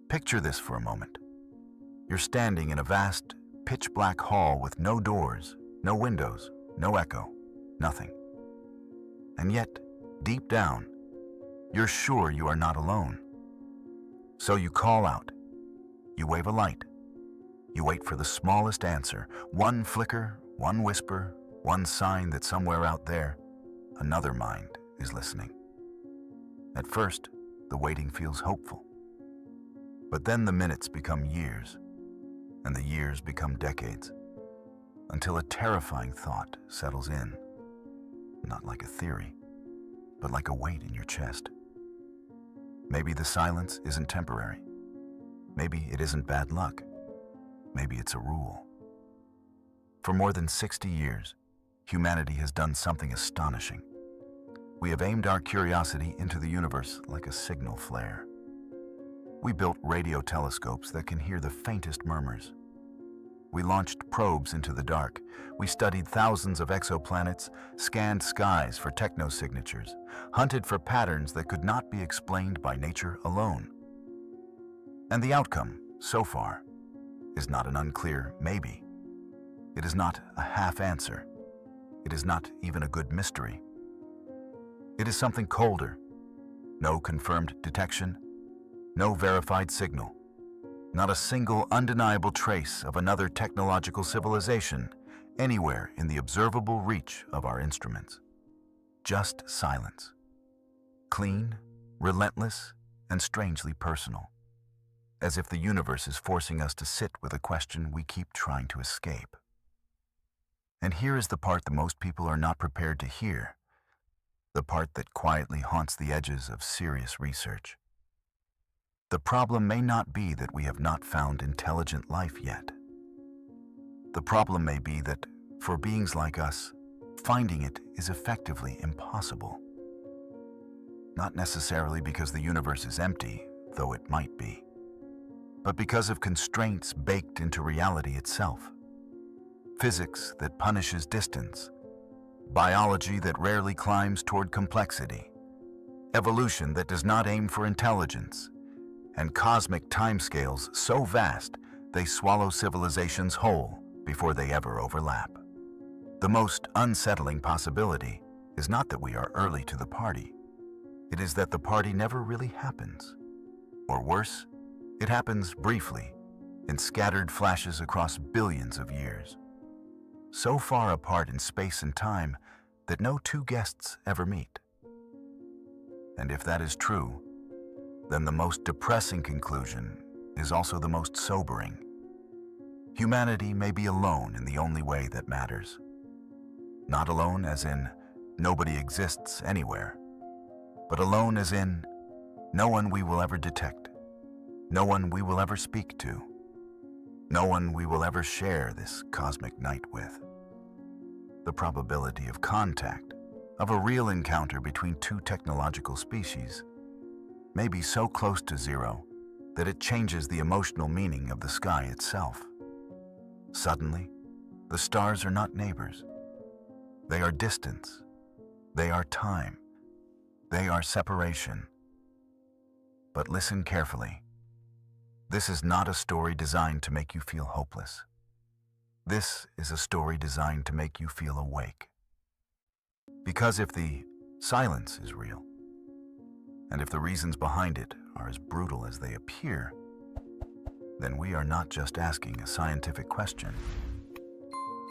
Picture this for a moment. You're standing in a vast, pitch-black hall with no doors, no windows, no echo, nothing. And yet, deep down, you're sure you are not alone. So you call out. You wave a light. You wait for the smallest answer, one flicker, one whisper, one sign that somewhere out there, another mind is listening. At first, the waiting feels hopeful. But then the minutes become years, and the years become decades, until a terrifying thought settles in, not like a theory, but like a weight in your chest. Maybe the silence isn't temporary. Maybe it isn't bad luck. Maybe it's a rule. For more than 60 years, humanity has done something astonishing. We have aimed our curiosity into the universe like a signal flare. We built radio telescopes that can hear the faintest murmurs. We launched probes into the dark. We studied thousands of exoplanets, scanned skies for techno-signatures, hunted for patterns that could not be explained by nature alone. And the outcome, so far, is not an unclear maybe. It is not a half answer. It is not even a good mystery. It is something colder. No confirmed detection, no verified signal, not a single undeniable trace of another technological civilization anywhere in the observable reach of our instruments. Just silence. Clean, relentless, and strangely personal. As if the universe is forcing us to sit with a question we keep trying to escape. And here is the part that most people are not prepared to hear. The part that quietly haunts the edges of serious research. The problem may not be that we have not found intelligent life yet. The problem may be that, for beings like us, finding it is effectively impossible. Not necessarily because the universe is empty, though it might be, but because of constraints baked into reality itself. Physics that punishes distance, biology that rarely climbs toward complexity, evolution that does not aim for intelligence, and cosmic timescales so vast they swallow civilizations whole before they ever overlap. The most unsettling possibility is not that we are early to the party. It is that the party never really happens. Or worse, it happens briefly, in scattered flashes across billions of years. So far apart in space and time that no two guests ever meet. And if that is true, then the most depressing conclusion is also the most sobering. Humanity may be alone in the only way that matters. Not alone as in nobody exists anywhere, but alone as in no one we will ever detect, no one we will ever speak to, no one we will ever share this cosmic night with. The probability of contact, of a real encounter between two technological species, may be so close to zero that it changes the emotional meaning of the sky itself. Suddenly, the stars are not neighbors. They are distance. They are time. They are separation. But listen carefully. This is not a story designed to make you feel hopeless. This is a story designed to make you feel awake. Because if the silence is real, and if the reasons behind it are as brutal as they appear, then we are not just asking a scientific question.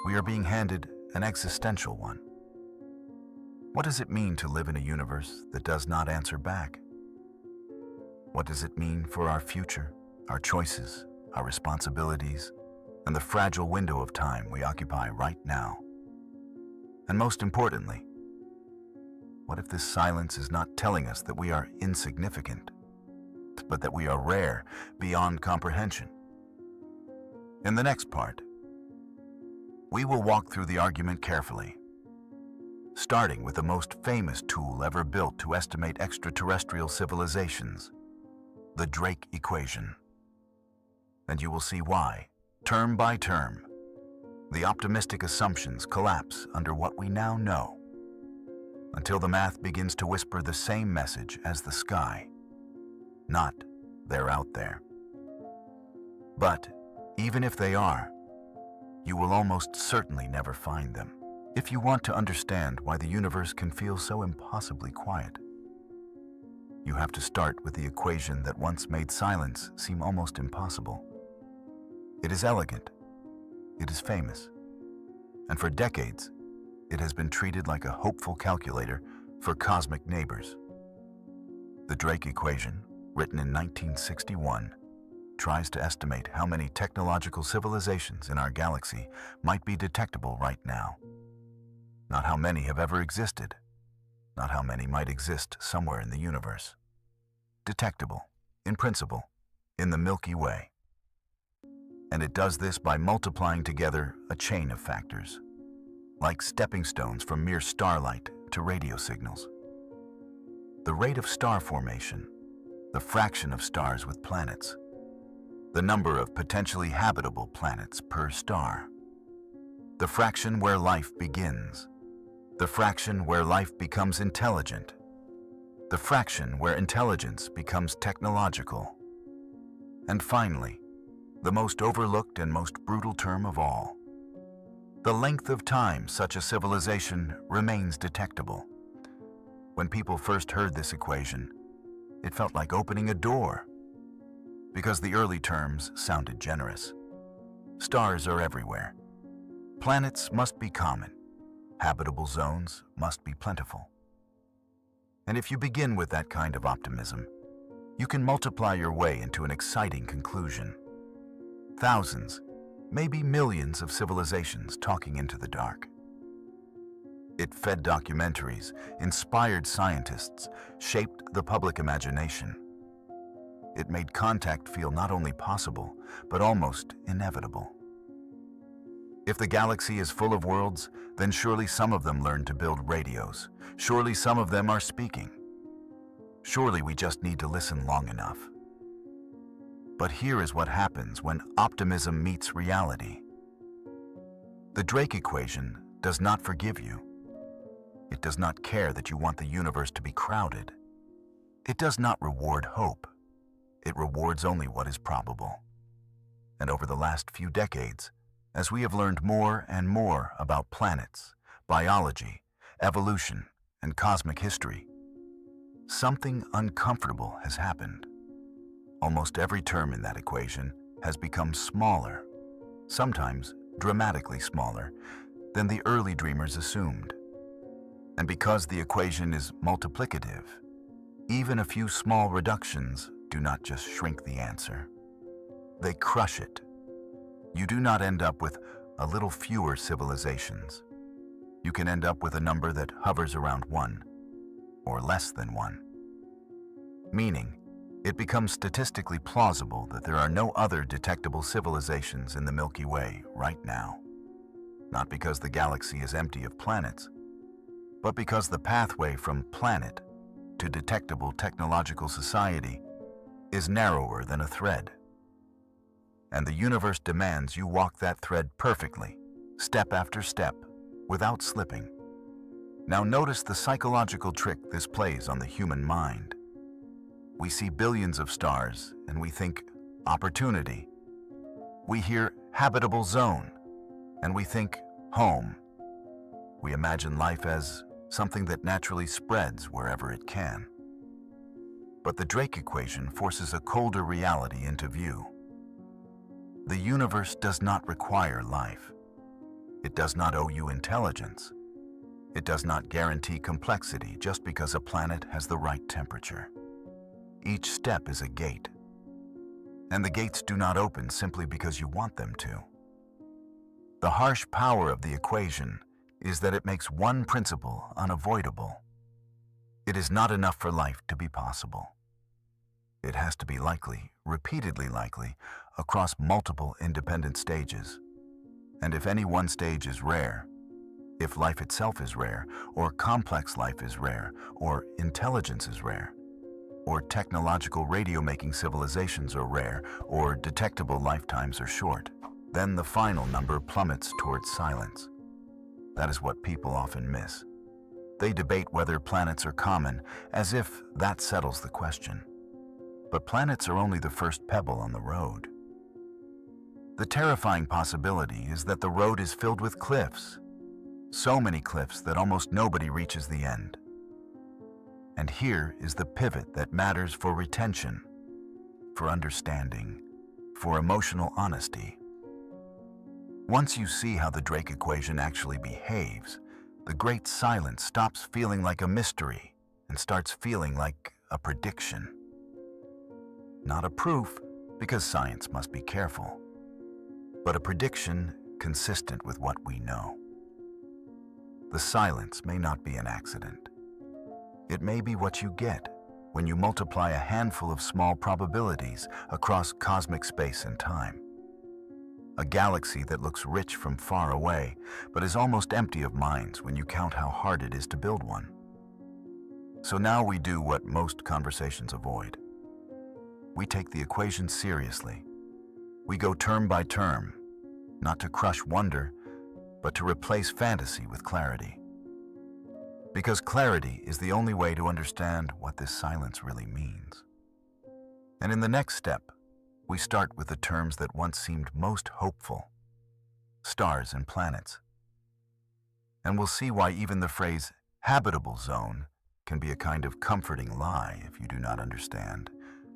We are being handed an existential one. What does it mean to live in a universe that does not answer back? What does it mean for our future, our choices, our responsibilities, and the fragile window of time we occupy right now? And most importantly, what if this silence is not telling us that we are insignificant, but that we are rare, beyond comprehension? In the next part, we will walk through the argument carefully, starting with the most famous tool ever built to estimate extraterrestrial civilizations, the Drake equation. And you will see why, term by term, the optimistic assumptions collapse under what we now know, until the math begins to whisper the same message as the sky. Not, they're out there, But even if they are, you will almost certainly never find them. If you want to understand why the universe can feel so impossibly quiet, you have to start with the equation that once made silence seem almost impossible. It is elegant, it is famous, and for decades, it has been treated like a hopeful calculator for cosmic neighbors. The Drake equation, written in 1961, tries to estimate how many technological civilizations in our galaxy might be detectable right now. Not how many have ever existed, not how many might exist somewhere in the universe. Detectable, in principle, in the Milky Way. And it does this by multiplying together a chain of factors, like stepping stones from mere starlight to radio signals. The rate of star formation, the fraction of stars with planets, the number of potentially habitable planets per star, the fraction where life begins, the fraction where life becomes intelligent, the fraction where intelligence becomes technological, and finally, the most overlooked and most brutal term of all, the length of time such a civilization remains detectable. When people first heard this equation, it felt like opening a door, because the early terms sounded generous. Stars are everywhere. Planets must be common. Habitable zones must be plentiful. And if you begin with that kind of optimism, you can multiply your way into an exciting conclusion. Thousands, maybe millions of civilizations talking into the dark. It fed documentaries, inspired scientists, shaped the public imagination. It made contact feel not only possible, but almost inevitable. If the galaxy is full of worlds, then surely some of them learned to build radios. Surely some of them are speaking. Surely we just need to listen long enough. But here is what happens when optimism meets reality. The Drake equation does not forgive you. It does not care that you want the universe to be crowded. It does not reward hope. It rewards only what is probable. And over the last few decades, as we have learned more and more about planets, biology, evolution, and cosmic history, something uncomfortable has happened. Almost every term in that equation has become smaller, sometimes dramatically smaller, than the early dreamers assumed. And because the equation is multiplicative, even a few small reductions do not just shrink the answer. They crush it. You do not end up with a little fewer civilizations. You can end up with a number that hovers around 1, or less than 1. Meaning, it becomes statistically plausible that there are no other detectable civilizations in the Milky Way right now. Not because the galaxy is empty of planets, but because the pathway from planet to detectable technological society is narrower than a thread. And the universe demands you walk that thread perfectly, step after step, without slipping. Now notice the psychological trick this plays on the human mind. We see billions of stars and we think opportunity. We hear habitable zone and we think home. We imagine life as something that naturally spreads wherever it can. But the Drake equation forces a colder reality into view. The universe does not require life. It does not owe you intelligence. It does not guarantee complexity just because a planet has the right temperature. Each step is a gate, and the gates do not open simply because you want them to. The harsh power of the equation is that it makes one principle unavoidable. It is not enough for life to be possible. It has to be likely, repeatedly likely, across multiple independent stages. And if any one stage is rare, if life itself is rare, or complex life is rare, or intelligence is rare, or technological radio-making civilizations are rare, or detectable lifetimes are short, then the final number plummets towards silence. That is what people often miss. They debate whether planets are common, as if that settles the question. But planets are only the first pebble on the road. The terrifying possibility is that the road is filled with cliffs, so many cliffs that almost nobody reaches the end. And here is the pivot that matters for retention, for understanding, for emotional honesty. Once you see how the Drake equation actually behaves, the great silence stops feeling like a mystery and starts feeling like a prediction. Not a proof, because science must be careful, but a prediction consistent with what we know. The silence may not be an accident. It may be what you get when you multiply a handful of small probabilities across cosmic space and time. A galaxy that looks rich from far away, but is almost empty of minds when you count how hard it is to build one. So now we do what most conversations avoid. We take the equation seriously. We go term by term, not to crush wonder, but to replace fantasy with clarity. Because clarity is the only way to understand what this silence really means. And in the next step, we start with the terms that once seemed most hopeful: stars and planets. And we'll see why even the phrase habitable zone can be a kind of comforting lie if you do not understand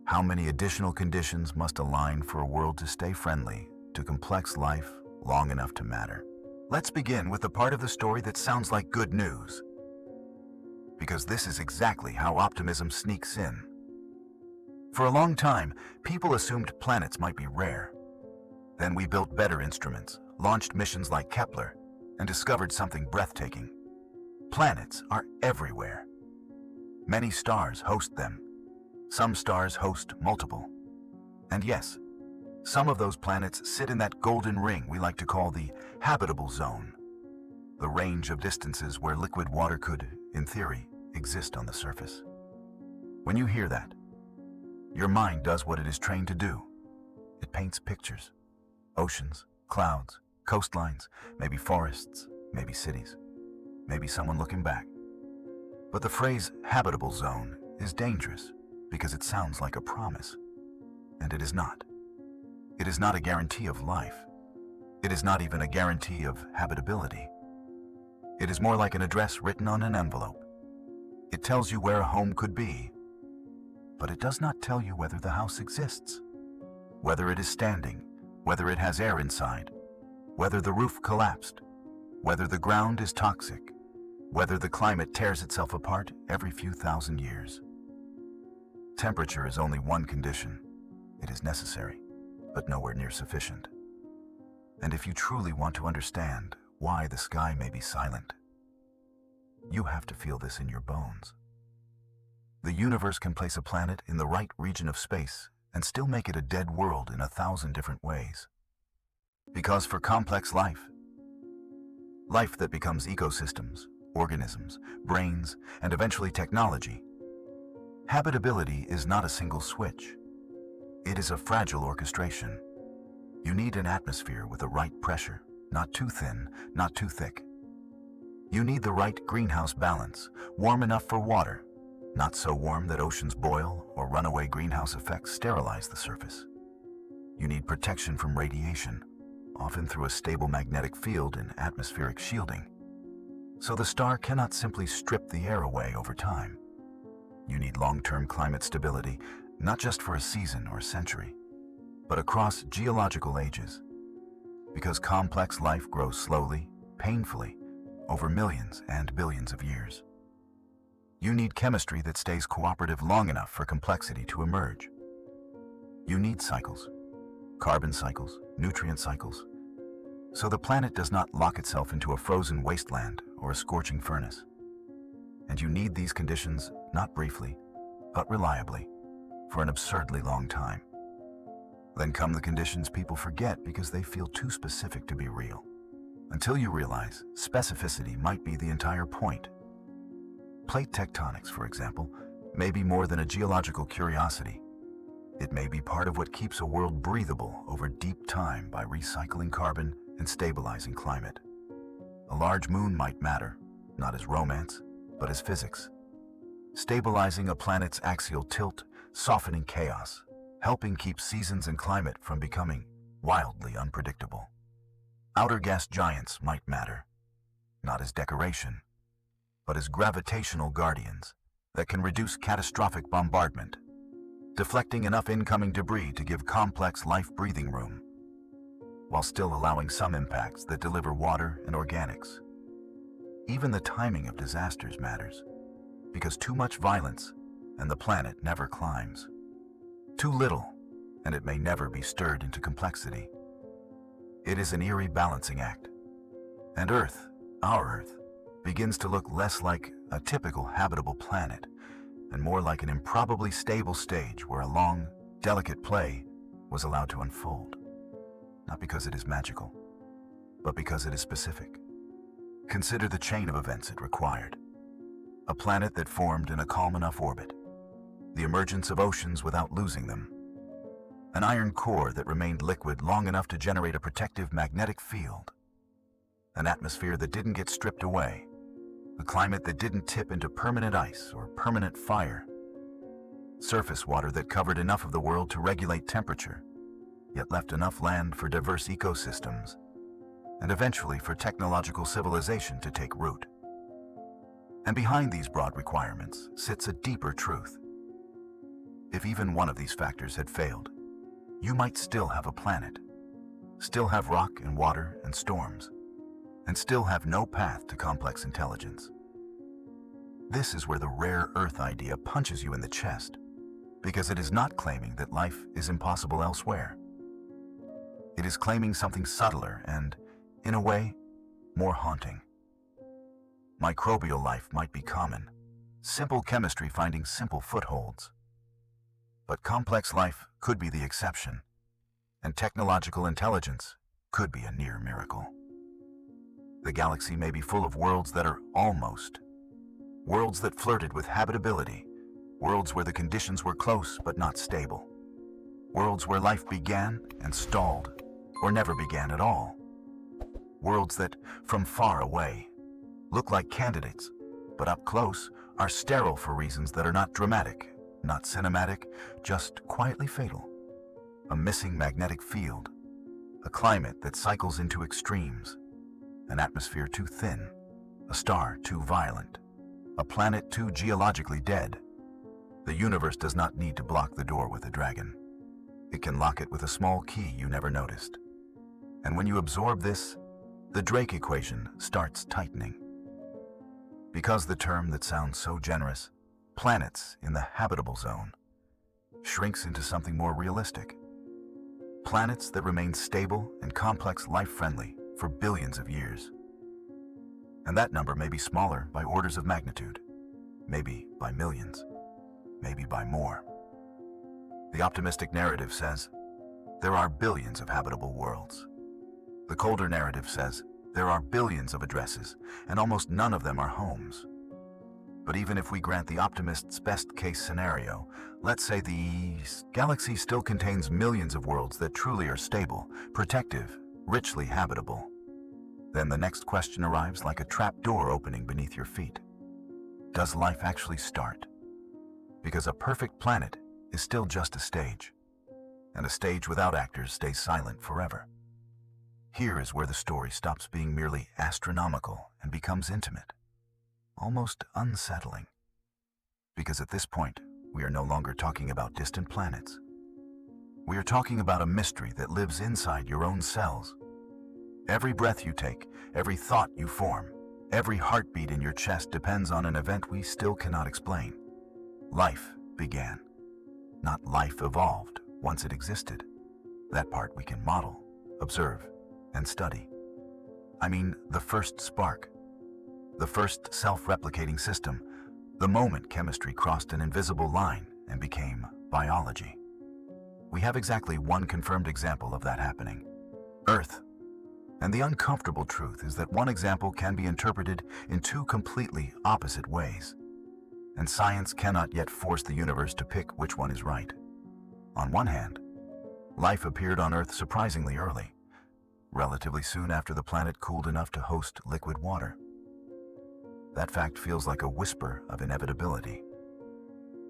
how many additional conditions must align for a world to stay friendly to complex life long enough to matter. Let's begin with the part of the story that sounds like good news, because this is exactly how optimism sneaks in. For a long time, people assumed planets might be rare. Then we built better instruments, launched missions like Kepler, and discovered something breathtaking. Planets are everywhere. Many stars host them. Some stars host multiple. And yes, some of those planets sit in that golden ring we like to call the habitable zone, the range of distances where liquid water could, in theory, exist on the surface. When you hear that, your mind does what it is trained to do. It paints pictures: oceans, clouds, coastlines, maybe forests, maybe cities, maybe someone looking back. But the phrase habitable zone is dangerous because it sounds like a promise, and it is not. It is not a guarantee of life. It is not even a guarantee of habitability. It is more like an address written on an envelope. It tells you where a home could be, but it does not tell you whether the house exists, whether it is standing, whether it has air inside, whether the roof collapsed, whether the ground is toxic, whether the climate tears itself apart every few thousand years. Temperature is only one condition. It is necessary, but nowhere near sufficient. And if you truly want to understand why the sky may be silent, you have to feel this in your bones. The universe can place a planet in the right region of space and still make it a dead world in 1,000 different ways. Because for complex life that becomes ecosystems, organisms, brains, and eventually technology, habitability is not a single switch. It is a fragile orchestration. You need an atmosphere with the right pressure, not too thin, not too thick. You need the right greenhouse balance, warm enough for water, not so warm that oceans boil or runaway greenhouse effects sterilize the surface. You need protection from radiation, often through a stable magnetic field and atmospheric shielding. So the star cannot simply strip the air away over time. You need long-term climate stability, not just for a season or a century, but across geological ages. Because complex life grows slowly, painfully, over millions and billions of years. You need chemistry that stays cooperative long enough for complexity to emerge. You need cycles, carbon cycles, nutrient cycles, so the planet does not lock itself into a frozen wasteland or a scorching furnace. And you need these conditions not briefly, but reliably, for an absurdly long time. Then come the conditions people forget because they feel too specific to be real. Until you realize specificity might be the entire point. Plate tectonics, for example, may be more than a geological curiosity. It may be part of what keeps a world breathable over deep time by recycling carbon and stabilizing climate. A large moon might matter, not as romance, but as physics. Stabilizing a planet's axial tilt, softening chaos, helping keep seasons and climate from becoming wildly unpredictable. Outer gas giants might matter, not as decoration, but as gravitational guardians that can reduce catastrophic bombardment, deflecting enough incoming debris to give complex life breathing room, while still allowing some impacts that deliver water and organics. Even the timing of disasters matters, because too much violence and the planet never climbs. Too little, and it may never be stirred into complexity. It is an eerie balancing act. And Earth, our Earth, begins to look less like a typical habitable planet and more like an improbably stable stage where a long, delicate play was allowed to unfold. Not because it is magical, but because it is specific. Consider the chain of events it required. A planet that formed in a calm enough orbit, the emergence of oceans without losing them, an iron core that remained liquid long enough to generate a protective magnetic field, an atmosphere that didn't get stripped away, a climate that didn't tip into permanent ice or permanent fire, surface water that covered enough of the world to regulate temperature, yet left enough land for diverse ecosystems, and eventually for technological civilization to take root. And behind these broad requirements sits a deeper truth. If even one of these factors had failed, you might still have a planet, still have rock and water and storms, and still have no path to complex intelligence. This is where the rare Earth idea punches you in the chest, because it is not claiming that life is impossible elsewhere. It is claiming something subtler and, in a way, more haunting. Microbial life might be common, simple chemistry finding simple footholds. But complex life could be the exception, and technological intelligence could be a near miracle. The galaxy may be full of worlds that are almost, worlds that flirted with habitability, worlds where the conditions were close but not stable, worlds where life began and stalled, or never began at all, worlds that, from far away, look like candidates, but up close are sterile for reasons that are not dramatic, not cinematic, just quietly fatal. A missing magnetic field, a climate that cycles into extremes, an atmosphere too thin, a star too violent, a planet too geologically dead. The universe does not need to block the door with a dragon. It can lock it with a small key you never noticed. And when you absorb this, the Drake equation starts tightening. Because the term that sounds so generous, planets in the habitable zone, shrinks into something more realistic. Planets that remain stable and complex life-friendly for billions of years. And that number may be smaller by orders of magnitude, maybe by millions, maybe by more. The optimistic narrative says, there are billions of habitable worlds. The colder narrative says, there are billions of addresses, and almost none of them are homes. But even if we grant the optimist's best-case scenario, let's say the galaxy still contains millions of worlds that truly are stable, protective, richly habitable. Then the next question arrives like a trap door opening beneath your feet. Does life actually start? Because a perfect planet is still just a stage, and a stage without actors stays silent forever. Here is where the story stops being merely astronomical and becomes intimate, almost unsettling. Because at this point, we are no longer talking about distant planets. We are talking about a mystery that lives inside your own cells. Every breath you take, every thought you form, every heartbeat in your chest depends on an event we still cannot explain. Life began. Not life evolved once it existed. That part we can model, observe, and study. I mean, the first spark, the first self-replicating system, the moment chemistry crossed an invisible line and became biology. We have exactly one confirmed example of that happening: Earth. And the uncomfortable truth is that one example can be interpreted in two completely opposite ways. And science cannot yet force the universe to pick which one is right. On one hand, life appeared on Earth surprisingly early, relatively soon after the planet cooled enough to host liquid water. That fact feels like a whisper of inevitability.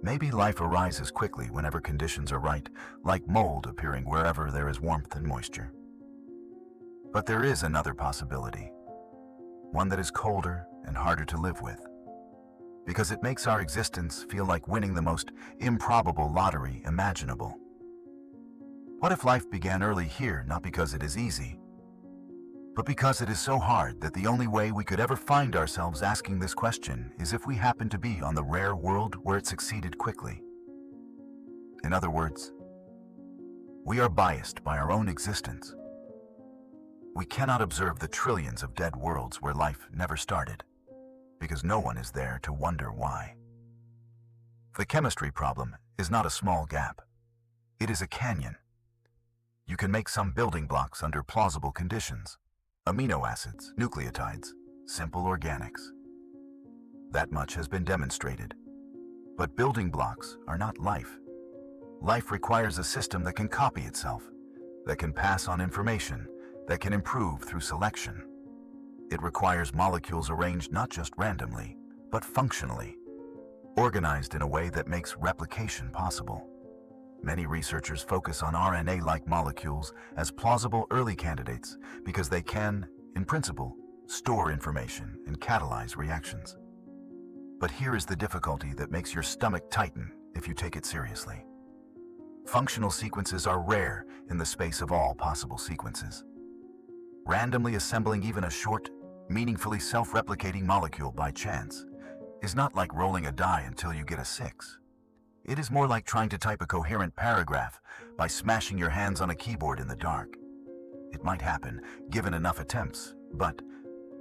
Maybe life arises quickly whenever conditions are right, like mold appearing wherever there is warmth and moisture. But there is another possibility, one that is colder and harder to live with, because it makes our existence feel like winning the most improbable lottery imaginable. What if life began early here, not because it is easy, but because it is so hard that the only way we could ever find ourselves asking this question is if we happen to be on the rare world where it succeeded quickly? In other words, we are biased by our own existence. We cannot observe the trillions of dead worlds where life never started, because no one is there to wonder why. The chemistry problem is not a small gap. It is a canyon. You can make some building blocks under plausible conditions. Amino acids, nucleotides, simple organics. That much has been demonstrated. But building blocks are not life. Life requires a system that can copy itself, that can pass on information, that can improve through selection. It requires molecules arranged not just randomly, but functionally, organized in a way that makes replication possible. Many researchers focus on RNA-like molecules as plausible early candidates because they can, in principle, store information and catalyze reactions. But here is the difficulty that makes your stomach tighten if you take it seriously. Functional sequences are rare in the space of all possible sequences. Randomly assembling even a short, meaningfully self-replicating molecule by chance is not like rolling a die until you get a 6. It is more like trying to type a coherent paragraph by smashing your hands on a keyboard in the dark. It might happen, given enough attempts, but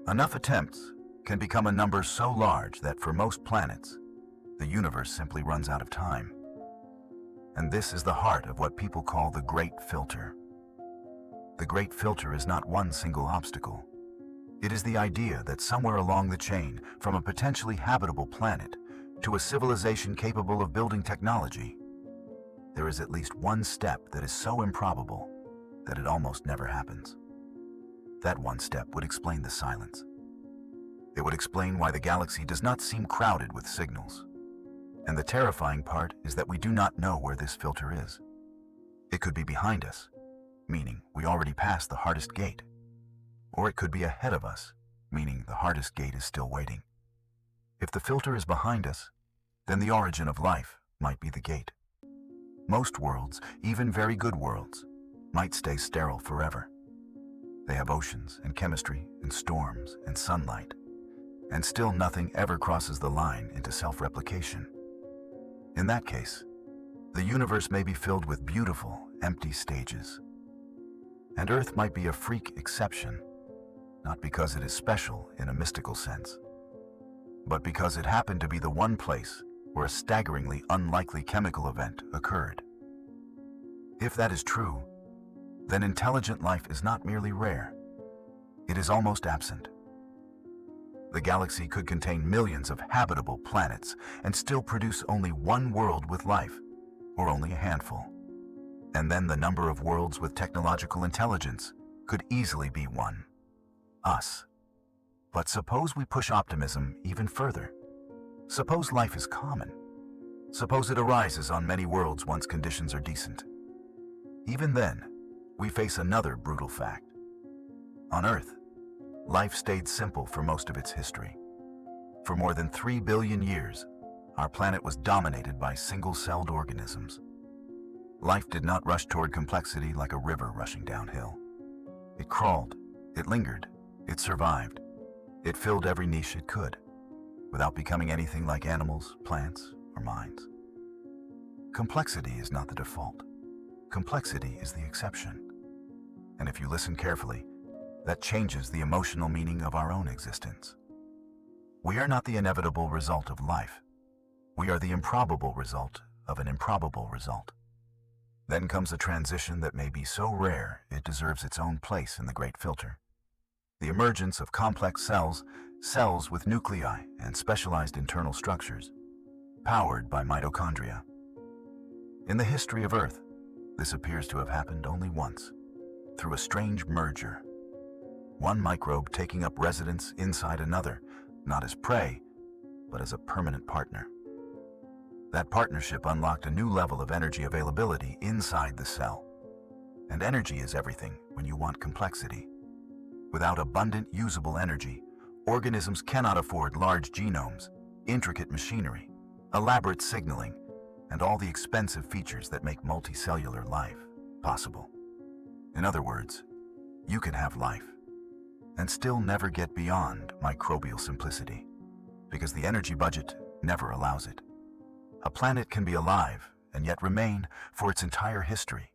enough attempts can become a number so large that for most planets, the universe simply runs out of time. And this is the heart of what people call the Great Filter. The Great Filter is not one single obstacle. It is the idea that somewhere along the chain, from a potentially habitable planet to a civilization capable of building technology, there is at least one step that is so improbable that it almost never happens. That one step would explain the silence. It would explain why the galaxy does not seem crowded with signals. And the terrifying part is that we do not know where this filter is. It could be behind us, meaning we already passed the hardest gate. Or it could be ahead of us, meaning the hardest gate is still waiting. If the filter is behind us, then the origin of life might be the gate. Most worlds, even very good worlds, might stay sterile forever. They have oceans and chemistry and storms and sunlight, and still nothing ever crosses the line into self-replication. In that case, the universe may be filled with beautiful, empty stages. And Earth might be a freak exception, not because it is special in a mystical sense, but because it happened to be the one place where a staggeringly unlikely chemical event occurred. If that is true, then intelligent life is not merely rare, it is almost absent. The galaxy could contain millions of habitable planets and still produce only one world with life, or only a handful. And then the number of worlds with technological intelligence could easily be one: us. But suppose we push optimism even further. Suppose life is common. Suppose it arises on many worlds once conditions are decent. Even then, we face another brutal fact. On Earth, life stayed simple for most of its history. For more than 3 billion years, our planet was dominated by single-celled organisms. Life did not rush toward complexity like a river rushing downhill. It crawled, it lingered, it survived. It filled every niche it could, without becoming anything like animals, plants, or minds. Complexity is not the default. Complexity is the exception. And if you listen carefully, that changes the emotional meaning of our own existence. We are not the inevitable result of life. We are the improbable result of an improbable result. Then comes a transition that may be so rare it deserves its own place in the Great Filter. The emergence of complex cells, cells with nuclei and specialized internal structures, powered by mitochondria. In the history of Earth, this appears to have happened only once, through a strange merger. One microbe taking up residence inside another, not as prey, but as a permanent partner. That partnership unlocked a new level of energy availability inside the cell. And energy is everything when you want complexity. Without abundant, usable energy, organisms cannot afford large genomes, intricate machinery, elaborate signaling, and all the expensive features that make multicellular life possible. In other words, you can have life and still never get beyond microbial simplicity, because the energy budget never allows it. A planet can be alive and yet remain, for its entire history,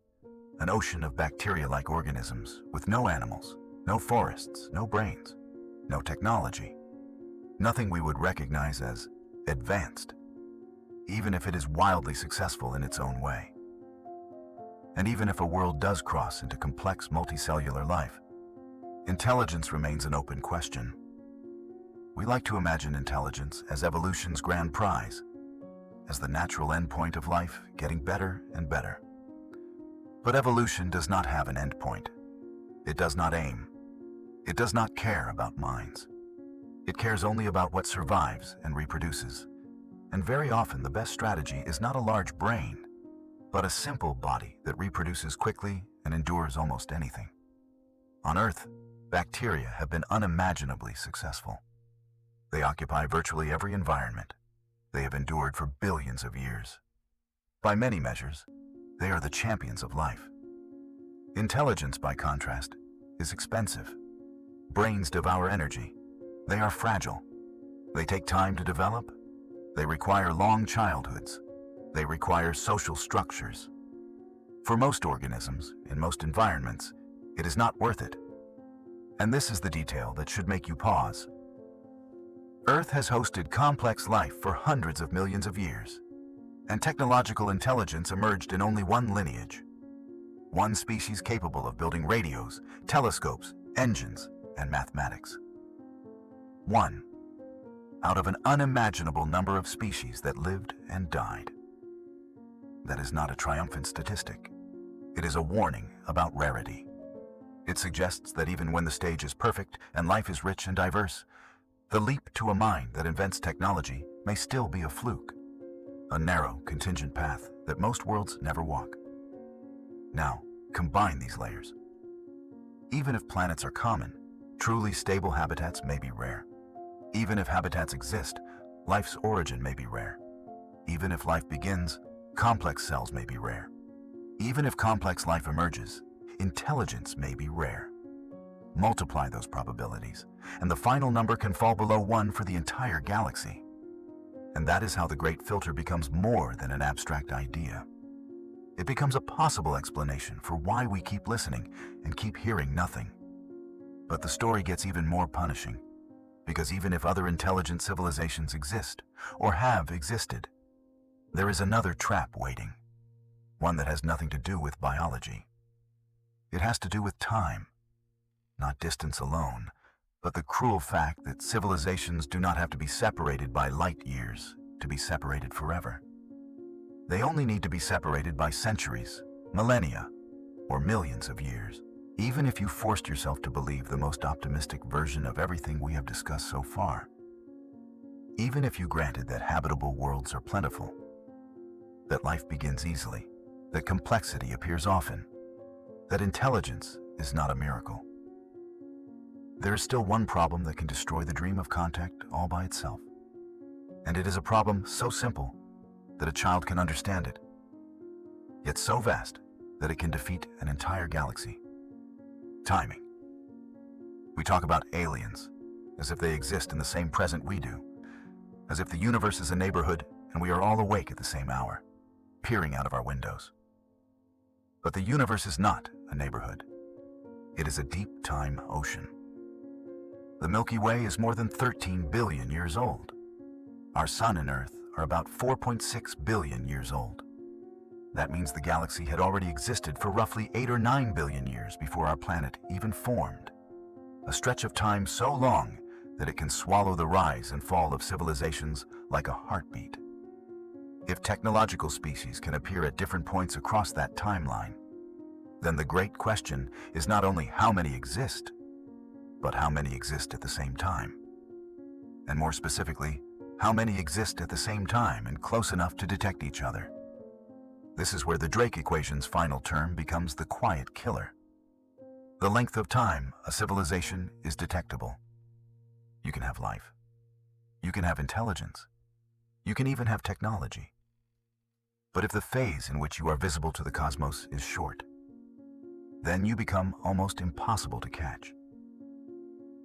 an ocean of bacteria-like organisms with no animals, no forests, no brains, no technology, nothing we would recognize as advanced, even if it is wildly successful in its own way. And even if a world does cross into complex multicellular life, intelligence remains an open question. We like to imagine intelligence as evolution's grand prize, as the natural endpoint of life getting better and better. But evolution does not have an endpoint. It does not aim. It does not care about minds. It cares only about what survives and reproduces. And very often the best strategy is not a large brain, but a simple body that reproduces quickly and endures almost anything. On Earth, bacteria have been unimaginably successful. They occupy virtually every environment. They have endured for billions of years. By many measures, they are the champions of life. Intelligence, by contrast, is expensive. Brains devour energy. They are fragile. They take time to develop. They require long childhoods. They require social structures. For most organisms, in most environments, it is not worth it. And this is the detail that should make you pause. Earth has hosted complex life for hundreds of millions of years, and technological intelligence emerged in only one lineage. One species capable of building radios, telescopes, engines, and mathematics. One out of an unimaginable number of species that lived and died. That is not a triumphant statistic. It is a warning about rarity. It suggests that even when the stage is perfect and life is rich and diverse, the leap to a mind that invents technology may still be a fluke, a narrow, contingent path that most worlds never walk. Now, combine these layers. Even if planets are common, truly stable habitats may be rare. Even if habitats exist, life's origin may be rare. Even if life begins, complex cells may be rare. Even if complex life emerges, intelligence may be rare. Multiply those probabilities, and the final number can fall below 1 for the entire galaxy. And that is how the Great Filter becomes more than an abstract idea. It becomes a possible explanation for why we keep listening and keep hearing nothing. But the story gets even more punishing, because even if other intelligent civilizations exist, or have existed, there is another trap waiting, one that has nothing to do with biology. It has to do with time, not distance alone, but the cruel fact that civilizations do not have to be separated by light years to be separated forever. They only need to be separated by centuries, millennia, or millions of years. Even if you forced yourself to believe the most optimistic version of everything we have discussed so far, even if you granted that habitable worlds are plentiful, that life begins easily, that complexity appears often, that intelligence is not a miracle, there is still one problem that can destroy the dream of contact all by itself. And it is a problem so simple that a child can understand it, yet so vast that it can defeat an entire galaxy. Timing. We talk about aliens as if they exist in the same present we do, as if the universe is a neighborhood and we are all awake at the same hour, peering out of our windows. But the universe is not a neighborhood. It is a deep time ocean. The Milky Way is more than 13 billion years old. Our Sun and Earth are about 4.6 billion years old. That means the galaxy had already existed for roughly 8 or 9 billion years before our planet even formed. A stretch of time so long that it can swallow the rise and fall of civilizations like a heartbeat. If technological species can appear at different points across that timeline, then the great question is not only how many exist, but how many exist at the same time. And more specifically, How many exist at the same time and close enough to detect each other? This is where the Drake equation's final term becomes the quiet killer. The length of time a civilization is detectable. You can have life. You can have intelligence. You can even have technology. But if the phase in which you are visible to the cosmos is short, then you become almost impossible to catch.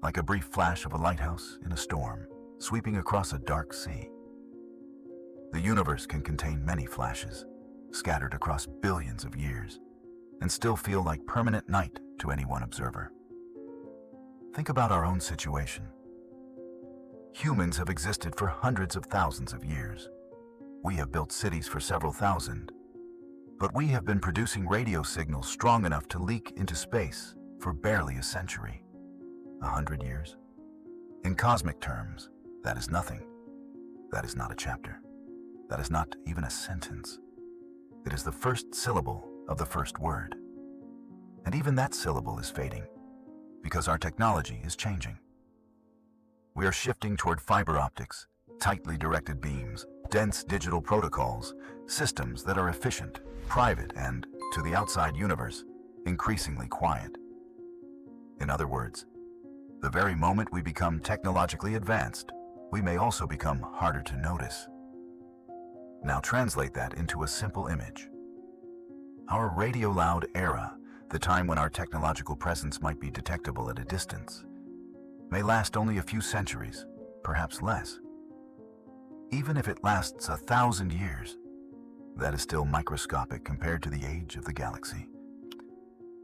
Like a brief flash of a lighthouse in a storm, sweeping across a dark sea. The universe can contain many flashes, scattered across billions of years, and still feel like permanent night to any one observer. Think about our own situation. Humans have existed for hundreds of thousands of years. We have built cities for several thousand, but we have been producing radio signals strong enough to leak into space for barely a century. 100 years? In cosmic terms, that is nothing. That is not a chapter. That is not even a sentence. It is the first syllable of the first word. And even that syllable is fading, because our technology is changing. We are shifting toward fiber optics, tightly directed beams, dense digital protocols, systems that are efficient, private, and, to the outside universe, increasingly quiet. In other words, the very moment we become technologically advanced, we may also become harder to notice. Now translate that into a simple image. Our radio-loud era, the time when our technological presence might be detectable at a distance, may last only a few centuries, perhaps less. Even if it lasts 1,000 years, that is still microscopic compared to the age of the galaxy.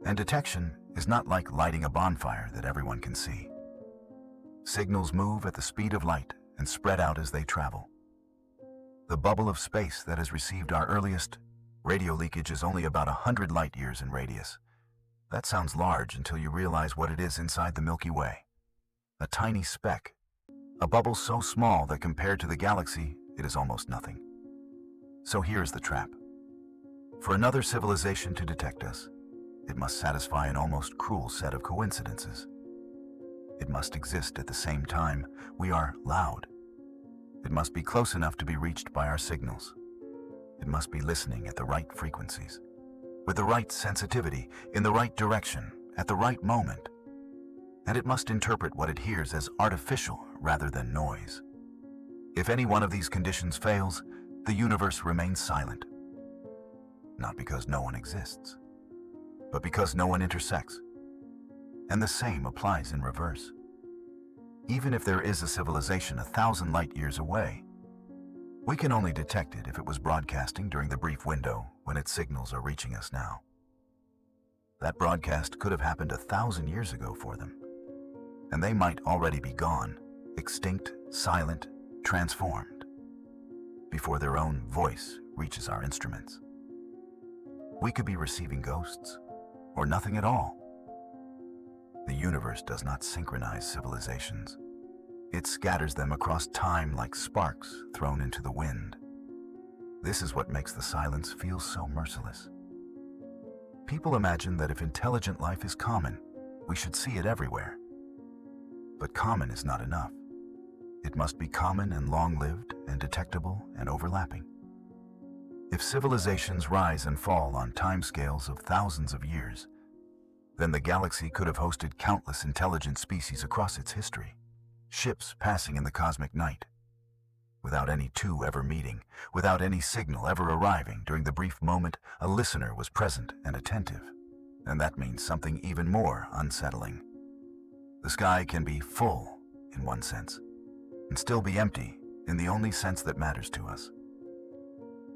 And detection is not like lighting a bonfire that everyone can see. Signals move at the speed of light and spread out as they travel. The bubble of space that has received our earliest radio leakage is only about 100 light years in radius. That sounds large until you realize what it is inside the Milky Way. A tiny speck, a bubble so small that compared to the galaxy, it is almost nothing. So here's the trap. For another civilization to detect us, it must satisfy an almost cruel set of coincidences. It must exist at the same time we are loud. It must be close enough to be reached by our signals. It must be listening at the right frequencies, with the right sensitivity, in the right direction, at the right moment. And it must interpret what it hears as artificial rather than noise. If any one of these conditions fails, the universe remains silent. Not because no one exists, but because no one intersects. And the same applies in reverse. Even if there is a civilization 1,000 light years away, we can only detect it if it was broadcasting during the brief window when its signals are reaching us now. That broadcast could have happened 1,000 years ago for them, and they might already be gone, extinct, silent, transformed, before their own voice reaches our instruments. We could be receiving ghosts, or nothing at all. The universe does not synchronize civilizations. It scatters them across time like sparks thrown into the wind. This is what makes the silence feel so merciless. People imagine that if intelligent life is common, we should see it everywhere. But common is not enough. It must be common and long-lived and detectable and overlapping. If civilizations rise and fall on timescales of thousands of years, then the galaxy could have hosted countless intelligent species across its history, ships passing in the cosmic night, without any two ever meeting, without any signal ever arriving during the brief moment a listener was present and attentive. And that means something even more unsettling. The sky can be full, in one sense, and still be empty in the only sense that matters to us.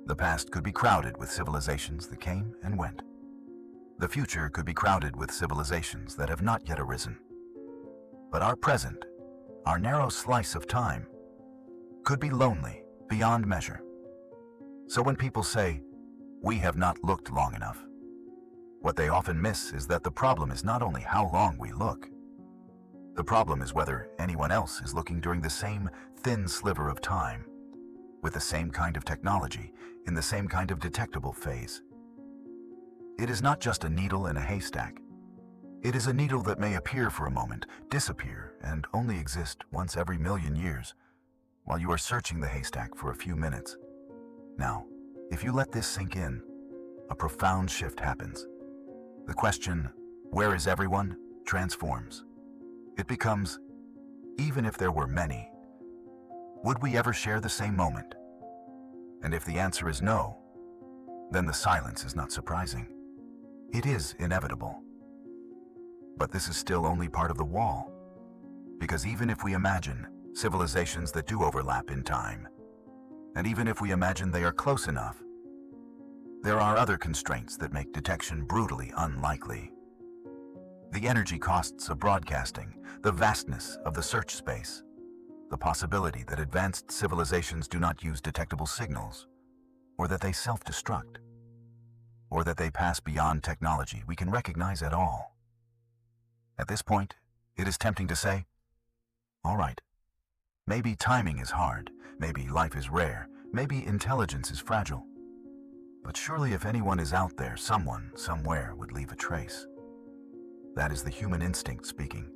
The past could be crowded with civilizations that came and went. The future could be crowded with civilizations that have not yet arisen. But our present, our narrow slice of time, could be lonely beyond measure. So when people say, "We have not looked long enough," what they often miss is that the problem is not only how long we look. The problem is whether anyone else is looking during the same thin sliver of time, with the same kind of technology, in the same kind of detectable phase. It is not just a needle in a haystack. It is a needle that may appear for a moment, disappear, and only exist once every million years, while you are searching the haystack for a few minutes. Now, if you let this sink in, a profound shift happens. The question, "Where is everyone?" transforms. It becomes, even if there were many, would we ever share the same moment? And if the answer is no, then the silence is not surprising. It is inevitable. But this is still only part of the wall, because even if we imagine civilizations that do overlap in time, and even if we imagine they are close enough, there are other constraints that make detection brutally unlikely. The energy costs of broadcasting, the vastness of the search space, the possibility that advanced civilizations do not use detectable signals, or that they self-destruct, or that they pass beyond technology we can recognize at all. At this point, it is tempting to say, all right, maybe timing is hard, maybe life is rare, maybe intelligence is fragile. But surely if anyone is out there, someone, somewhere would leave a trace. That is the human instinct speaking.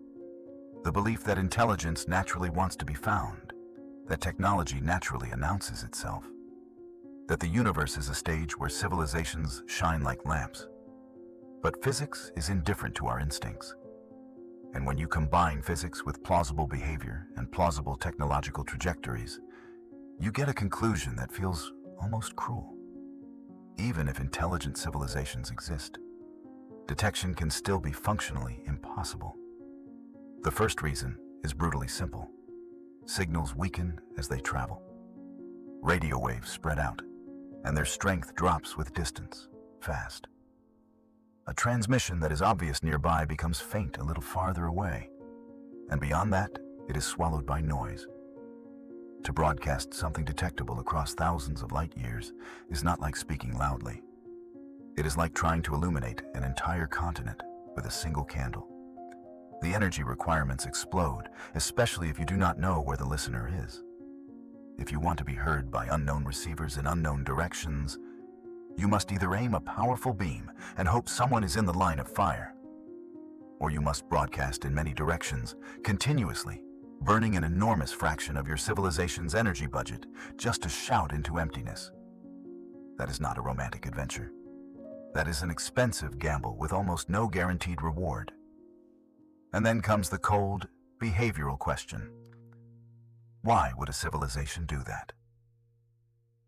The belief that intelligence naturally wants to be found, that technology naturally announces itself, that the universe is a stage where civilizations shine like lamps. But physics is indifferent to our instincts. And when you combine physics with plausible behavior and plausible technological trajectories, you get a conclusion that feels almost cruel. Even if intelligent civilizations exist, detection can still be functionally impossible. The first reason is brutally simple. Signals weaken as they travel. Radio waves spread out, and their strength drops with distance, fast. A transmission that is obvious nearby becomes faint a little farther away, and beyond that, it is swallowed by noise. To broadcast something detectable across thousands of light years is not like speaking loudly. It is like trying to illuminate an entire continent with a single candle. The energy requirements explode, especially if you do not know where the listener is. If you want to be heard by unknown receivers in unknown directions, you must either aim a powerful beam and hope someone is in the line of fire, or you must broadcast in many directions, continuously, burning an enormous fraction of your civilization's energy budget just to shout into emptiness. That is not a romantic adventure. That is an expensive gamble with almost no guaranteed reward. And then comes the cold, behavioral question. Why would a civilization do that?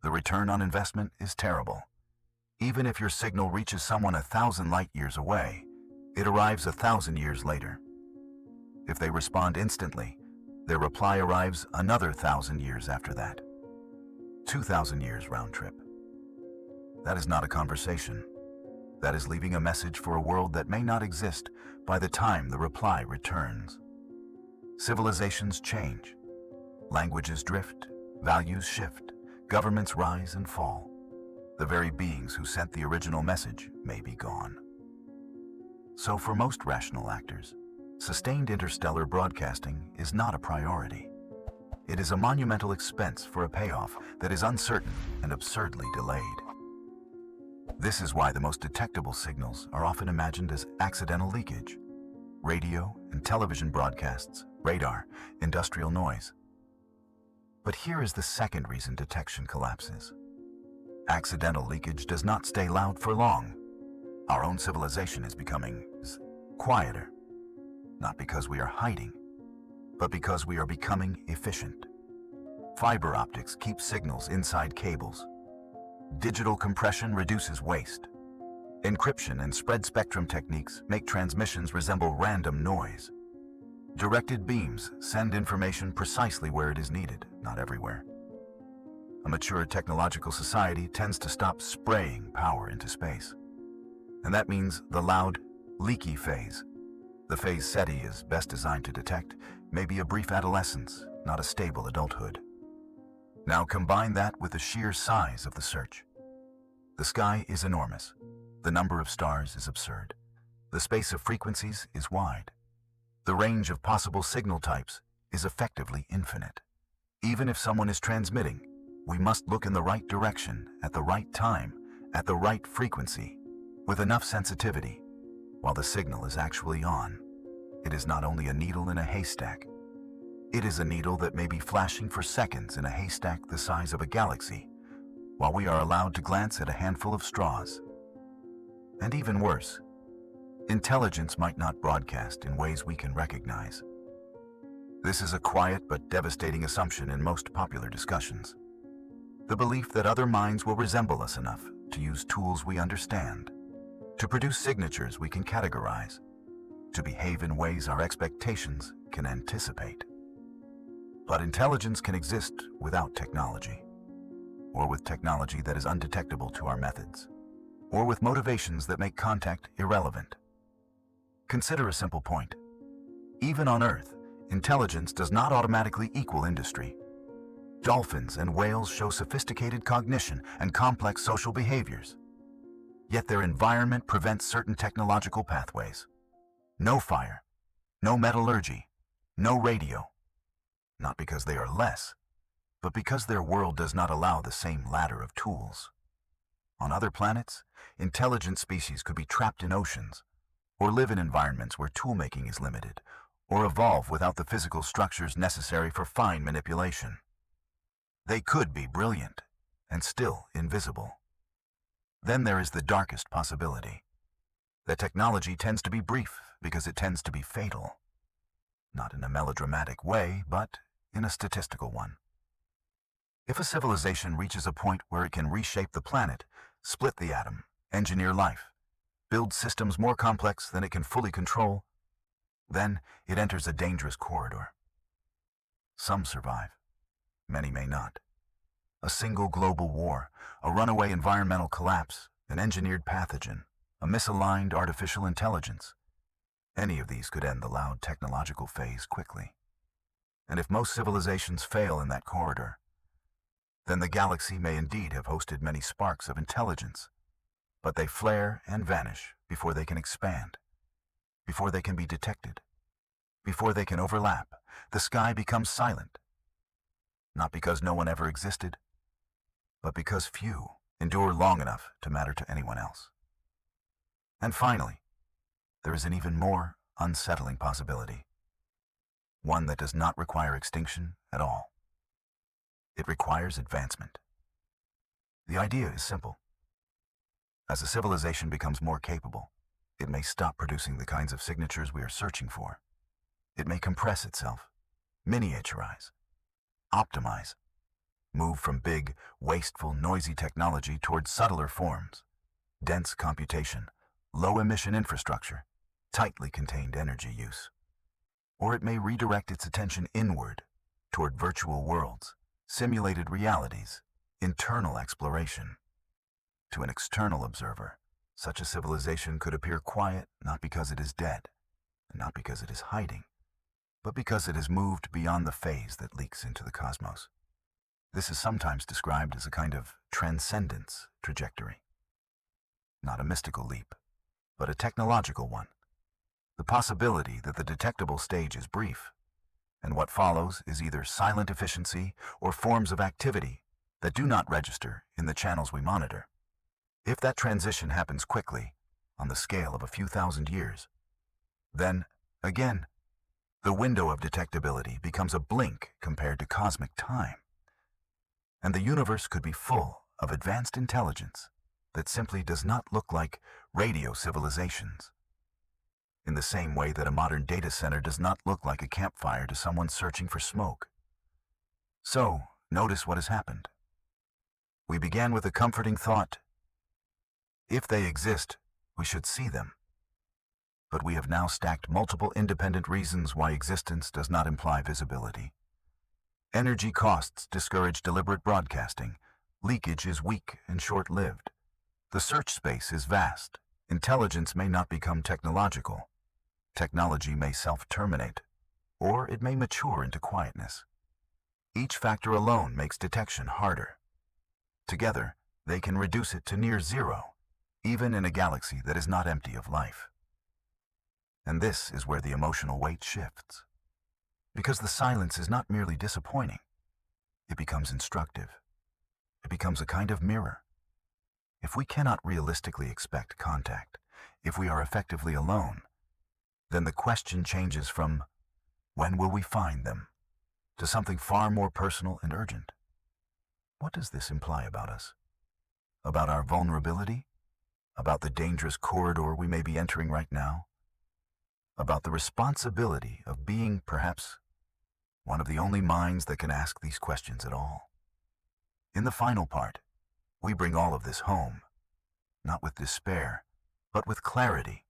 The return on investment is terrible. Even if your signal reaches someone 1,000 light years away, it arrives 1,000 years later. If they respond instantly, their reply arrives another 1,000 years after that. 2,000 years round trip. That is not a conversation. That is leaving a message for a world that may not exist by the time the reply returns. Civilizations change. Languages drift, values shift, governments rise and fall. The very beings who sent the original message may be gone. So for most rational actors, sustained interstellar broadcasting is not a priority. It is a monumental expense for a payoff that is uncertain and absurdly delayed. This is why the most detectable signals are often imagined as accidental leakage. Radio and television broadcasts, radar, industrial noise. But here is the second reason detection collapses. Accidental leakage does not stay loud for long. Our own civilization is becoming quieter, not because we are hiding, but because we are becoming efficient. Fiber optics keep signals inside cables. Digital compression reduces waste. Encryption and spread spectrum techniques make transmissions resemble random noise. Directed beams send information precisely where it is needed, not everywhere. A mature technological society tends to stop spraying power into space. And that means the loud, leaky phase. The phase SETI is best designed to detect may be a brief adolescence, not a stable adulthood. Now combine that with the sheer size of the search. The sky is enormous. The number of stars is absurd. The space of frequencies is wide. The range of possible signal types is effectively infinite. Even if someone is transmitting, we must look in the right direction, at the right time, at the right frequency, with enough sensitivity, while the signal is actually on. It is not only a needle in a haystack. It is a needle that may be flashing for seconds in a haystack the size of a galaxy, while we are allowed to glance at a handful of straws. And even worse, intelligence might not broadcast in ways we can recognize. This is a quiet but devastating assumption in most popular discussions. The belief that other minds will resemble us enough to use tools we understand, to produce signatures we can categorize, to behave in ways our expectations can anticipate. But intelligence can exist without technology, or with technology that is undetectable to our methods, or with motivations that make contact irrelevant. Consider a simple point. Even on Earth, intelligence does not automatically equal industry. Dolphins and whales show sophisticated cognition and complex social behaviors. Yet their environment prevents certain technological pathways. No fire, no metallurgy, no radio. Not because they are less, but because their world does not allow the same ladder of tools. On other planets, intelligent species could be trapped in oceans, or live in environments where tool-making is limited, or evolve without the physical structures necessary for fine manipulation. They could be brilliant, and still invisible. Then there is the darkest possibility, that technology tends to be brief because it tends to be fatal. Not in a melodramatic way, but in a statistical one. If a civilization reaches a point where it can reshape the planet, split the atom, engineer life, build systems more complex than it can fully control, then it enters a dangerous corridor. Some survive. Many may not. A single global war, a runaway environmental collapse, an engineered pathogen, a misaligned artificial intelligence. Any of these could end the loud technological phase quickly. And if most civilizations fail in that corridor, then the galaxy may indeed have hosted many sparks of intelligence, but they flare and vanish before they can expand, before they can be detected, before they can overlap. The sky becomes silent, not because no one ever existed, but because few endure long enough to matter to anyone else. And finally, there is an even more unsettling possibility, one that does not require extinction at all. It requires advancement. The idea is simple. As a civilization becomes more capable, it may stop producing the kinds of signatures we are searching for. It may compress itself, miniaturize, optimize, move from big, wasteful, noisy technology towards subtler forms, dense computation, low-emission infrastructure, tightly contained energy use. Or it may redirect its attention inward, toward virtual worlds, simulated realities, internal exploration. To an external observer, such a civilization could appear quiet not because it is dead, and not because it is hiding, but because it has moved beyond the phase that leaks into the cosmos. This is sometimes described as a kind of transcendence trajectory. Not a mystical leap, but a technological one. The possibility that the detectable stage is brief, and what follows is either silent efficiency or forms of activity that do not register in the channels we monitor. If that transition happens quickly, on the scale of a few thousand years, then, again, the window of detectability becomes a blink compared to cosmic time. And the universe could be full of advanced intelligence that simply does not look like radio civilizations. In the same way that a modern data center does not look like a campfire to someone searching for smoke. So, notice what has happened. We began with a comforting thought. If they exist, we should see them. But we have now stacked multiple independent reasons why existence does not imply visibility. Energy costs discourage deliberate broadcasting. Leakage is weak and short-lived. The search space is vast. Intelligence may not become technological. Technology may self-terminate, or it may mature into quietness. Each factor alone makes detection harder. Together, they can reduce it to near zero, even in a galaxy that is not empty of life. And this is where the emotional weight shifts. Because the silence is not merely disappointing, it becomes instructive. It becomes a kind of mirror. If we cannot realistically expect contact, if we are effectively alone, then the question changes from, when will we find them, to something far more personal and urgent. What does this imply about us? About our vulnerability? About the dangerous corridor we may be entering right now? About the responsibility of being, perhaps, one of the only minds that can ask these questions at all? In the final part, we bring all of this home, not with despair, but with clarity.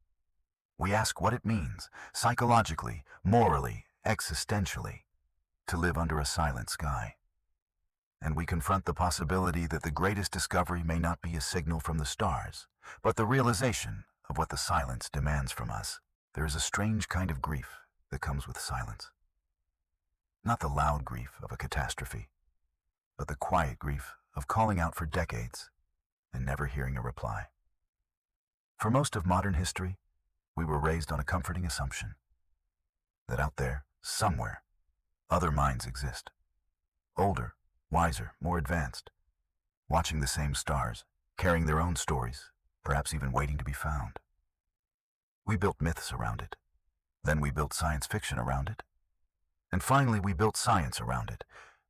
We ask what it means, psychologically, morally, existentially, to live under a silent sky. And we confront the possibility that the greatest discovery may not be a signal from the stars, but the realization of what the silence demands from us. There is a strange kind of grief that comes with silence. Not the loud grief of a catastrophe, but the quiet grief of calling out for decades and never hearing a reply. For most of modern history, we were raised on a comforting assumption that out there, somewhere, other minds exist. Older, wiser, more advanced, watching the same stars, carrying their own stories, perhaps even waiting to be found. We built myths around it. Then we built science fiction around it. And finally, we built science around it,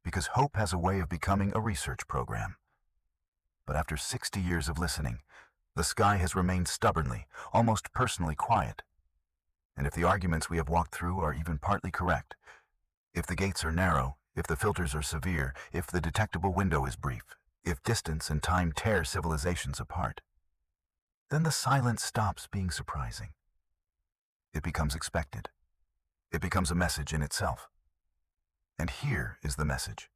because hope has a way of becoming a research program. But after 60 years of listening, the sky has remained stubbornly, almost personally quiet. And if the arguments we have walked through are even partly correct, if the gates are narrow, if the filters are severe, if the detectable window is brief, if distance and time tear civilizations apart, then the silence stops being surprising. It becomes expected. It becomes a message in itself. And here is the message,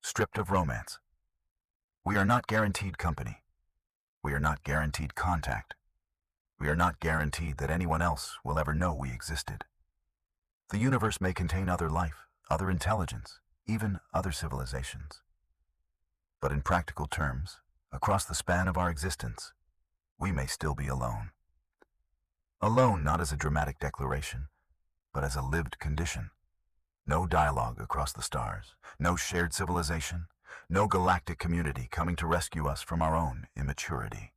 stripped of romance. We are not guaranteed company. We are not guaranteed contact. We are not guaranteed that anyone else will ever know we existed. The universe may contain other life, other intelligence, even other civilizations. But in practical terms, across the span of our existence, we may still be alone. Alone not as a dramatic declaration, but as a lived condition. No dialogue across the stars, no shared civilization, no galactic community coming to rescue us from our own immaturity.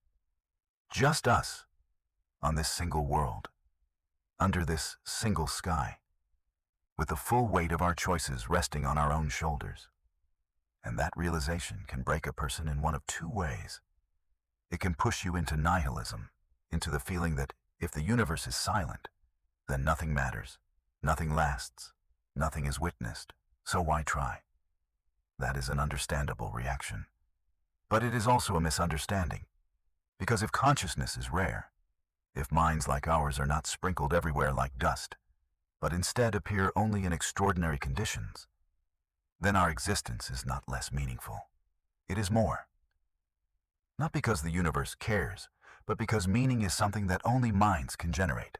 Just us, on this single world, under this single sky, with the full weight of our choices resting on our own shoulders. And that realization can break a person in one of two ways. It can push you into nihilism, into the feeling that if the universe is silent, then nothing matters, nothing lasts, nothing is witnessed, so why try? That is an understandable reaction. But it is also a misunderstanding, because if consciousness is rare, if minds like ours are not sprinkled everywhere like dust, but instead appear only in extraordinary conditions, then our existence is not less meaningful. It is more. Not because the universe cares, but because meaning is something that only minds can generate.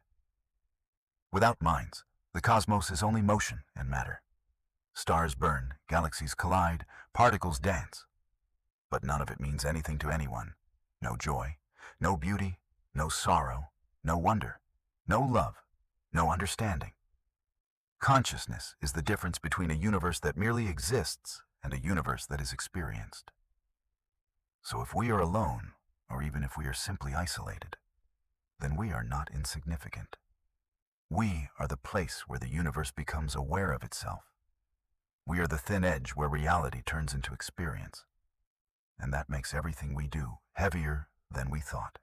Without minds, the cosmos is only motion and matter. Stars burn, galaxies collide, particles dance. But none of it means anything to anyone. No joy, no beauty, no sorrow, no wonder, no love, no understanding. Consciousness is the difference between a universe that merely exists and a universe that is experienced. So if we are alone, or even if we are simply isolated, then we are not insignificant. We are the place where the universe becomes aware of itself. We are the thin edge where reality turns into experience. And that makes everything we do heavier than we thought.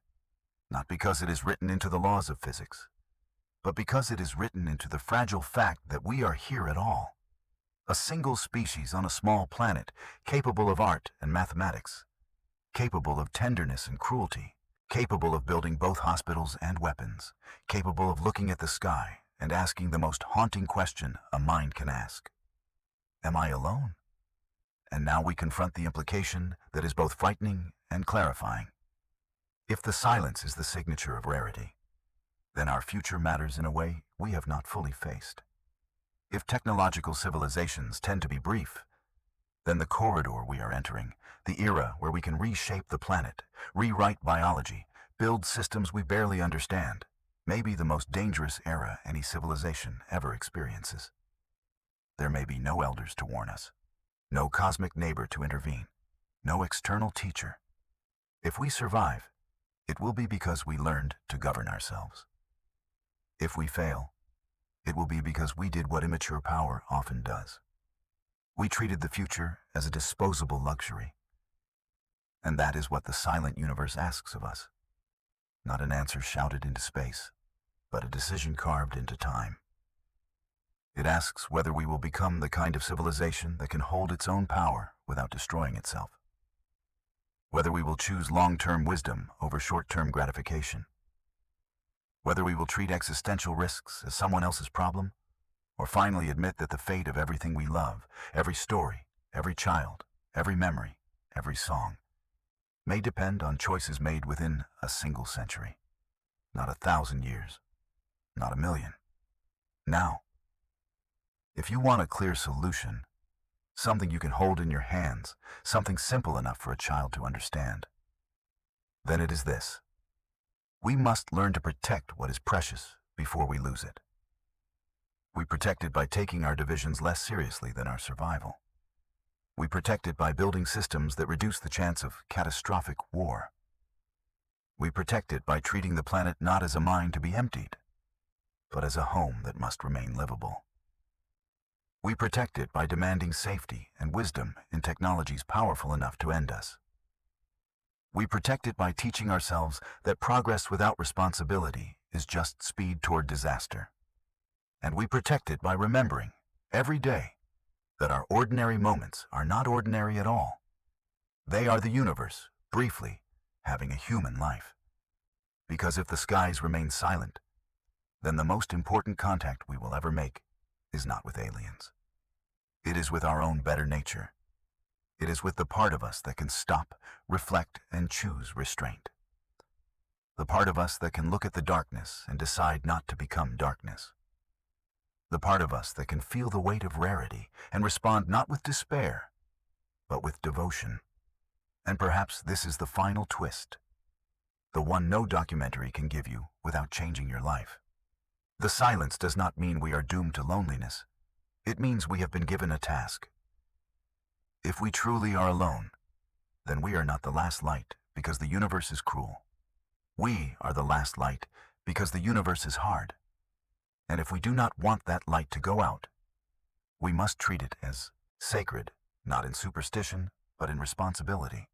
Not because it is written into the laws of physics, but because it is written into the fragile fact that we are here at all. A single species on a small planet, capable of art and mathematics, capable of tenderness and cruelty, capable of building both hospitals and weapons, capable of looking at the sky and asking the most haunting question a mind can ask. Am I alone? And now we confront the implication that is both frightening and clarifying. If the silence is the signature of rarity, then our future matters in a way we have not fully faced. If technological civilizations tend to be brief, then the corridor we are entering, the era where we can reshape the planet, rewrite biology, build systems we barely understand, may be the most dangerous era any civilization ever experiences. There may be no elders to warn us, no cosmic neighbor to intervene, no external teacher. If we survive, it will be because we learned to govern ourselves. If we fail, it will be because we did what immature power often does. We treated the future as a disposable luxury. And that is what the silent universe asks of us. Not an answer shouted into space, but a decision carved into time. It asks whether we will become the kind of civilization that can hold its own power without destroying itself. Whether we will choose long-term wisdom over short-term gratification. Whether we will treat existential risks as someone else's problem, or finally admit that the fate of everything we love, every story, every child, every memory, every song, may depend on choices made within a single century. Not 1,000 years, not 1,000,000. Now. If you want a clear solution, something you can hold in your hands, something simple enough for a child to understand, then it is this. We must learn to protect what is precious before we lose it. We protect it by taking our divisions less seriously than our survival. We protect it by building systems that reduce the chance of catastrophic war. We protect it by treating the planet not as a mine to be emptied, but as a home that must remain livable. We protect it by demanding safety and wisdom in technologies powerful enough to end us. We protect it by teaching ourselves that progress without responsibility is just speed toward disaster. And we protect it by remembering, every day, that our ordinary moments are not ordinary at all. They are the universe, briefly, having a human life. Because if the skies remain silent, then the most important contact we will ever make is not with aliens. It is with our own better nature. It is with the part of us that can stop, reflect, and choose restraint. The part of us that can look at the darkness and decide not to become darkness. The part of us that can feel the weight of rarity and respond not with despair, but with devotion. And perhaps this is the final twist, the one no documentary can give you without changing your life. The silence does not mean we are doomed to loneliness. It means we have been given a task. If we truly are alone, then we are not the last light because the universe is cruel. We are the last light because the universe is hard. And if we do not want that light to go out, we must treat it as sacred, not in superstition, but in responsibility.